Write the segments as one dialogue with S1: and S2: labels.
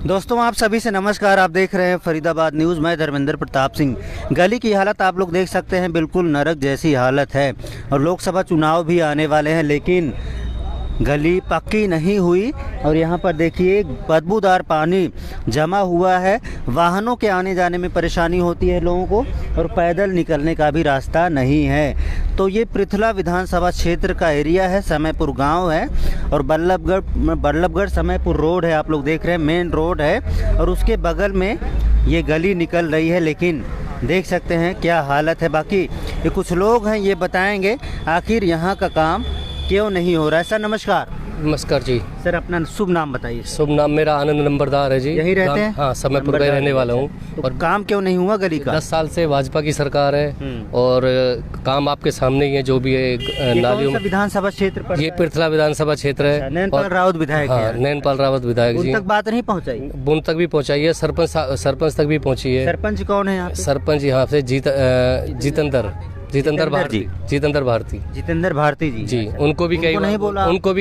S1: दोस्तों आप सभी से नमस्कार। आप देख रहे हैं फरीदाबाद न्यूज़। मैं धर्मेंद्र प्रताप सिंह। गली की हालत आप लोग देख सकते हैं, बिल्कुल नरक जैसी हालत है। और लोकसभा चुनाव भी आने वाले हैं, लेकिन गली पक्की नहीं हुई। और यहाँ पर देखिए बदबूदार पानी जमा हुआ है। वाहनों के आने जाने में परेशानी होती है लोगों को, और पैदल निकलने का भी रास्ता नहीं है। तो ये पृथला विधानसभा क्षेत्र का एरिया है, समयपुर गांव है, और बल्लभगढ़ समयपुर रोड है। आप लोग देख रहे हैं मेन रोड है, और उसके बगल में ये गली निकल रही है। लेकिन देख सकते हैं क्या हालत है। बाकी ये कुछ लोग हैं, ये बताएंगे आखिर यहाँ का काम क्यों नहीं हो रहा है। सर नमस्कार।
S2: नमस्कार जी।
S1: सर अपना शुभ नाम बताइए।
S2: शुभ नाम मेरा आनंद नंबरदार है जी।
S1: यहीं रहते हैं?
S2: हाँ, समयपुर का रहने वाला हूँ।
S1: तो
S2: और
S1: काम क्यों नहीं हुआ गली का?
S2: 10 साल से भाजपा की सरकार है, और काम आपके सामने ही है। जो भी है नालियों में।
S1: विधानसभा क्षेत्र पर
S2: ये पृथला विधानसभा क्षेत्र है।
S1: नैनपाल रावत विधायक
S2: हाँ, नैनपाल रावत विधायक जी।
S1: उन तक बात नहीं पहुँचाई?
S2: उन तक भी पहुँचाई है, सरपंच तक भी पहुँची है।
S1: सरपंच कौन है यहाँ पे?
S2: सरपंच यहाँ से जितेंद्र भारती जी। उनको भी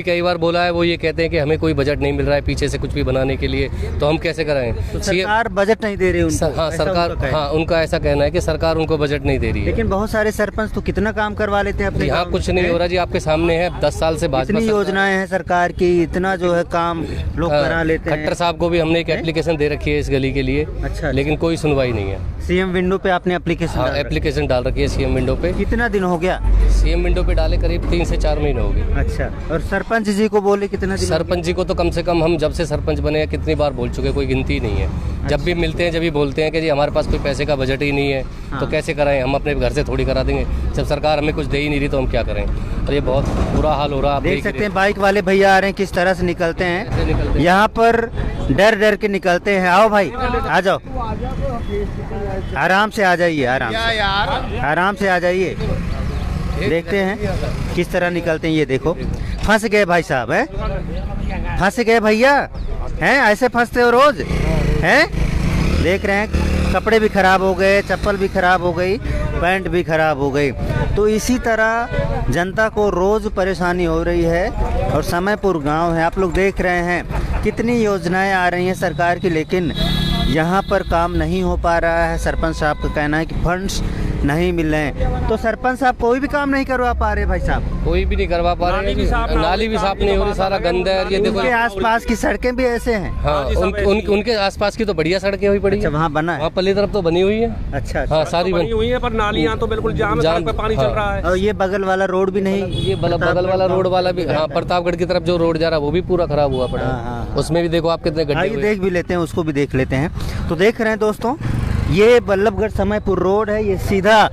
S2: कई बार बोला है। वो ये कहते हैं कि हमें कोई बजट नहीं मिल रहा है पीछे से कुछ भी बनाने के लिए, तो हम कैसे कराएं?
S1: तो सरकार बजट नहीं दे रही उनको?
S2: हाँ, सरकार, हाँ, उनका ऐसा कहना है कि सरकार उनको बजट नहीं दे रही है।
S1: लेकिन बहुत सारे सरपंच तो कितना काम करवा लेते हैं अपने।
S2: यहाँ कुछ नहीं हो रहा जी, आपके सामने है। 10 साल से भाजपा
S1: योजनाएं हैं सरकार की, इतना जो है काम लोग करा लेते हैं।
S2: खट्टर साहब को भी हमने एक एप्लीकेशन दे रखी है इस गली के लिए।
S1: अच्छा।
S2: लेकिन कोई सुनवाई नहीं है।
S1: सीएम विंडो पे आपने
S2: एप्लीकेशन डाल रखी है सीएम विंडो पे।
S1: कितना दिन हो गया?
S2: सीएम विंडो पे डाले करीब 3 से 4 महीने हो गए।
S1: अच्छा। और सरपंच जी को बोले कितना दिन?
S2: सरपंच जी को तो कम से कम हम जब से सरपंच बने हैं कितनी बार बोल चुके, कोई गिनती नहीं है। जब भी मिलते हैं जब भी बोलते हैं कि जी हमारे पास कोई पैसे का बजट ही नहीं है। तो कैसे कराएं? हम अपने घर से थोड़ी करा देंगे। जब सरकार हमें कुछ दे ही नहीं रही तो हम क्या करें? और ये बहुत बुरा हाल हो रहा है। आप
S1: देख सकते हैं बाइक वाले भैया आ रहे हैं, किस तरह से निकलते हैं। यहाँ पर डर डर के निकलते हैं। आओ भाई आ जाओ, आराम से आ जाइए, आराम से आ जाइए। देखते हैं किस तरह निकलते हैं। ये देखो फंस गए भाई साहब, हैं फंस गए भैया, हैं ऐसे फंसते हो रोज, हैं? देख रहे हैं कपड़े भी खराब हो गए, चप्पल भी खराब हो गई, पैंट भी खराब हो गई। तो इसी तरह जनता को रोज़ परेशानी हो रही है। और समयपुर गांव है, आप लोग देख रहे हैं कितनी योजनाएं आ रही हैं सरकार की, लेकिन यहाँ पर काम नहीं हो पा रहा है। सरपंच साहब का कहना है कि फंड्स नहीं मिल रहे हैं। तो सरपंच साहब कोई भी काम नहीं करवा पा रहे भाई साहब?
S2: कोई भी नहीं करवा पा रहे हैं। नाली भी साफ नहीं हो रही, सारा गंदा है। ये देखो
S1: उनके आसपास की सड़कें भी ऐसे हैं।
S2: हाँ, उनके आसपास की तो बढ़िया सड़कें हुई पड़ी है।
S1: वहाँ बना है?
S2: वहाँ पल्ली तरफ तो बनी हुई है।
S1: अच्छा।
S2: हाँ, सारी बनी हुई
S3: है, पर नालियाँ तो बिल्कुल जाम है, सड़क पे पानी चल रहा है।
S1: और ये बगल वाला रोड भी नहीं?
S2: ये बगल वाला रोड वाला भी, हाँ, प्रतापगढ़ की तरफ जो रोड जा रहा है वो भी पूरा खराब हुआ पड़ा है। उसमें भी देखो आप कितने गड्ढे हुए।
S1: देख भी लेते हैं, उसको भी देख लेते हैं। तो देख रहे हैं दोस्तों, ये बल्लभगढ़ समयपुर रोड है। ये सीधा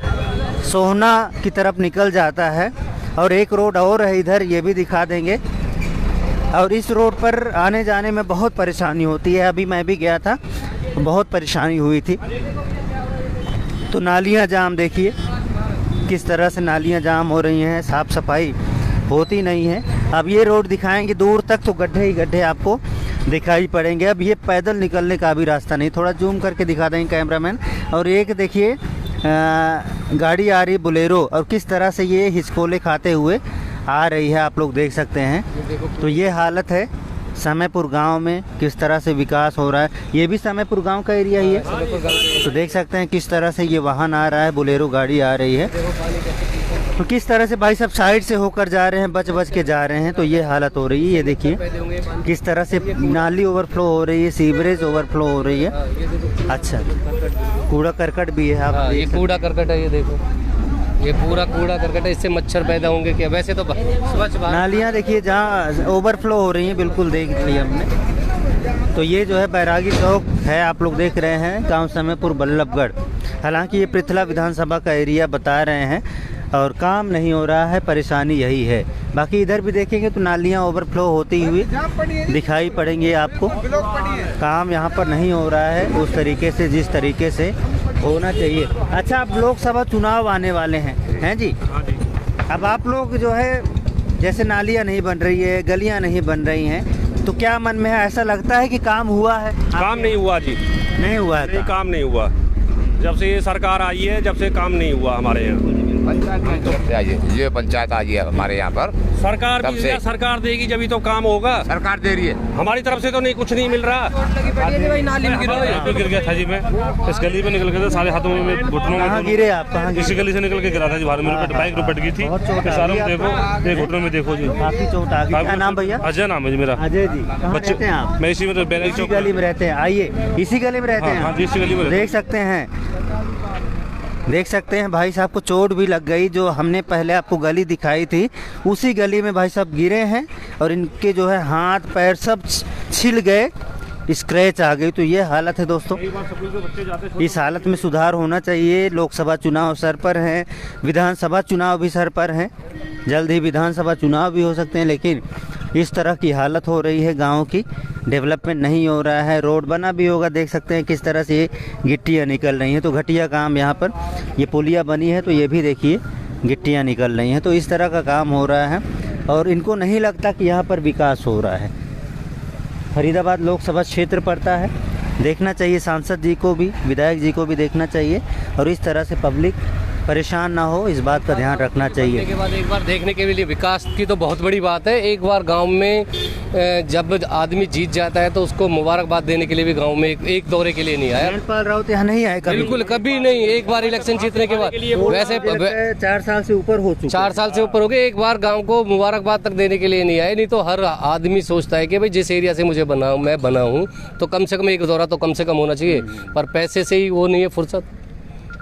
S1: सोहना की तरफ निकल जाता है। और एक रोड और है इधर, ये भी दिखा देंगे। और इस रोड पर आने जाने में बहुत परेशानी होती है। अभी मैं भी गया था, बहुत परेशानी हुई थी। तो नालियां जाम, देखिए किस तरह से नालियां जाम हो रही हैं, साफ़ सफाई होती नहीं है। अब ये रोड दिखाएंगे, दूर तक तो गड्ढे ही गड्ढे आपको दिखाई पड़ेंगे। अब ये पैदल निकलने का भी रास्ता नहीं। थोड़ा जूम करके दिखा देंगे कैमरामैन। और एक देखिए गाड़ी आ रही बोलेरो, और किस तरह से ये हिचकोले खाते हुए आ रही है, आप लोग देख सकते हैं। तो ये हालत है समयपुर गांव में, किस तरह से विकास हो रहा है। ये भी समयपुर गांव का एरिया ही है। तो देख सकते हैं किस तरह से ये वाहन आ रहा है, बोलेरो गाड़ी आ रही है। तो किस तरह से भाई साहब साइड से होकर जा रहे हैं, बच के जा रहे हैं। तो ये हालत हो रही है। ये देखिए किस तरह से नाली ओवरफ्लो हो रही है, सीवरेज ओवरफ्लो हो रही है। अच्छा, कूड़ा करकट भी है। आप
S2: ये कूड़ा करकट है, ये देखो ये पूरा कूड़ा करकट है। इससे मच्छर पैदा होंगे क्या? वैसे तो स्वच्छ
S1: नालियाँ देखिए जहाँ ओवरफ्लो हो रही हैं, बिल्कुल देख लिया हमने। तो ये जो है बैरागी चौक है, आप लोग देख रहे हैं, गाँव समयपुर बल्लभगढ़। हालांकि ये पृथला विधानसभा का एरिया बता रहे हैं, और काम नहीं हो रहा है, परेशानी यही है। बाकी इधर भी देखेंगे तो नालियाँ ओवरफ्लो होती हुई दिखाई पड़ेंगे आपको। काम यहाँ पर नहीं हो रहा है उस तरीके से जिस तरीके से होना चाहिए। अच्छा, अब लोकसभा चुनाव आने वाले हैं जी। अब आप लोग जो है, जैसे नालियाँ नहीं बन रही है, गलियाँ नहीं बन रही हैं, तो क्या मन में है, ऐसा लगता है कि काम हुआ है?
S3: काम नहीं हुआ जी,
S1: नहीं हुआ है।
S3: काम नहीं हुआ। जब से ये सरकार आई है, जब से काम नहीं हुआ हमारे यहाँ।
S4: पंचायत ये पंचायत आई है हमारे यहाँ पर
S3: सरकार
S4: कब
S3: भी
S4: से?
S3: सरकार देगी जब तो काम होगा।
S4: सरकार दे रही है।
S3: हमारी तरफ से तो नहीं, कुछ नहीं मिल रहा।
S5: गिर गया था जी, मैं इस गली में निकल गया था, सारे हाथों में घुटनों
S1: कहाँ
S5: में
S1: गिरे आप? कहाँ गिरे?
S5: इसी गली से निकल के गिरा था जी, बाहर मेरे बाइक रुपट गई थी।
S1: बहुत चोट आ
S5: सारों
S1: गई
S5: में देखो, ये घुटनों में देखो जी,
S1: काफी चोट आ गई। क्या नाम भैया?
S5: अजय नाम है जी मेरा।
S1: अजय जी, कहाँ
S5: बच्चे
S1: रहते हैं आप?
S5: मैं इसी में बैरक
S1: इसी
S5: चौक
S1: गली में रहते हैं। आइए, इसी गली में रहते
S5: हाँ,
S1: हैं
S5: हाँ जी, इसी गली में रहते हैं।
S1: देख सकते हैं, देख सकते हैं भाई साहब को चोट भी लग गई। जो हमने पहले आपको गली दिखाई थी उसी गली में भाई साहब गिरे हैं और इनके जो है हाथ पैर सब छिल गए, स्क्रैच आ गई। तो ये हालत है दोस्तों। इस हालत में सुधार होना चाहिए। लोकसभा चुनाव सर पर हैं, विधानसभा चुनाव भी सर पर हैं, जल्द ही विधानसभा चुनाव भी हो सकते हैं, लेकिन इस तरह की हालत हो रही है गांव की। डेवलपमेंट नहीं हो रहा है। रोड बना भी होगा, देख सकते हैं किस तरह से ये गिट्टियाँ निकल रही हैं। तो घटिया काम यहाँ पर, ये पुलिया बनी है तो ये भी देखिए गिट्टियाँ निकल रही हैं। तो इस तरह का काम हो रहा है और इनको नहीं लगता कि यहाँ पर विकास हो रहा है। फरीदाबाद लोकसभा क्षेत्र पड़ता है, देखना चाहिए सांसद जी को भी, विधायक जी को भी देखना चाहिए और इस तरह से पब्लिक परेशान ना हो, इस बात का ध्यान रखना चाहिए।
S2: के बाद एक बार देखने के लिए विकास की तो बहुत बड़ी बात है। एक बार गांव में जब आदमी जीत जाता है तो उसको मुबारकबाद देने के लिए भी गांव में एक दौरे के लिए नहीं आया।
S1: जयपाल राउत यहाँ नहीं आए कभी?
S2: बिल्कुल कभी नहीं। एक बार इलेक्शन जीतने के बाद, वैसे
S1: 4 साल से ऊपर हो चुका
S2: 4 साल से ऊपर हो गए, एक बार गांव को मुबारकबाद तक देने के लिए नहीं आए। नहीं तो हर आदमी सोचता है कि भाई जिस एरिया से मुझे मैं बना हूँ तो कम से कम एक दौरा तो कम से कम होना चाहिए, पर पैसे से ही वो नहीं है फुर्सत।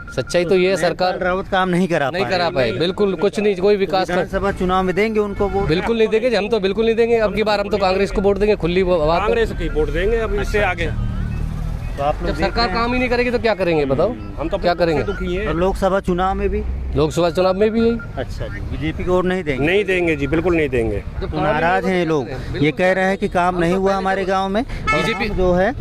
S2: सच्चाई तो ये है, सरकार
S1: राउत काम नहीं करा
S2: पाए, बिल्कुल कुछ नहीं, कोई विकास
S1: विधानसभा चुनाव में देंगे उनको वोट?
S2: बिल्कुल नहीं देंगे, हम तो बिल्कुल नहीं देंगे। अब की बार हम तो कांग्रेस को वोट देंगे, खुली बात।
S3: कांग्रेस की वोट देंगे अब इससे आगे।
S1: तो आप लोग
S2: जब सरकार काम ही नहीं करेगी तो क्या करेंगे बताओ?
S3: हम तो
S2: क्या करेंगे?
S3: दुखी हैं।
S1: और लोकसभा चुनाव में भी?
S2: लोकसभा चुनाव में भी यही।
S1: अच्छा जी, बीजेपी को वोट नहीं देंगे?
S3: नहीं देंगे जी, बिल्कुल नहीं देंगे।
S1: तो नाराज हैं ये लोग, ये कह रहे हैं कि काम नहीं हुआ हमारे गांव में, बीजेपी जो है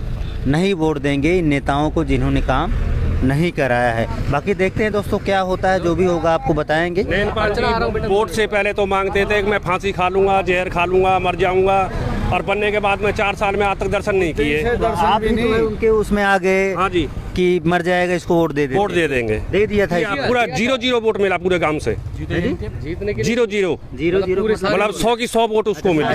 S1: नहीं वोट देंगे इन नेताओं को जिन्होंने काम नहीं कराया है। बाकी देखते हैं दोस्तों क्या होता है, जो भी होगा आपको बताएंगे।
S3: लेनपाल जी वोट से पहले तो मांगते थे कि मैं फांसी खा लूंगा, जहर खा लूंगा, मर जाऊंगा, और बनने के बाद में 4 साल में आज तक दर्शन नहीं किए।
S1: आप भी तो उनके उसमें आ गए
S3: हाँ जी,
S1: कि मर जाएगा इसको वोट दे दे।
S3: वोट दे देंगे।
S1: दे दिया था
S3: पूरा 0-0 वोट मिला पूरे गांव से।
S2: जीतने के
S3: 0-0 मतलब 100 की 100 वोट उसको मिले,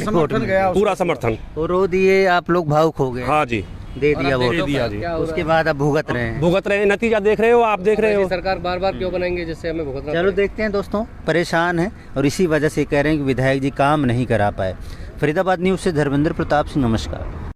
S3: पूरा समर्थन।
S1: तो रो दिए आप लोग, भावुक हो गए।
S3: हाँ जी,
S1: दे दिया वोट,
S3: दे दिया जी।
S1: उसके बाद अब भुगत रहे हैं।
S3: भुगत रहे हैं, नतीजा देख रहे हो, आप देख रहे हो।
S2: सरकार बार बार क्यों बनाएंगे जिससे हमें भुगतना?
S1: चलो देखते हैं दोस्तों, परेशान है और इसी वजह से कह रहे हैं कि विधायक जी काम नहीं करा पाए। फरीदाबाद न्यूज़ से धर्मेंद्र प्रताप सिंह, नमस्कार।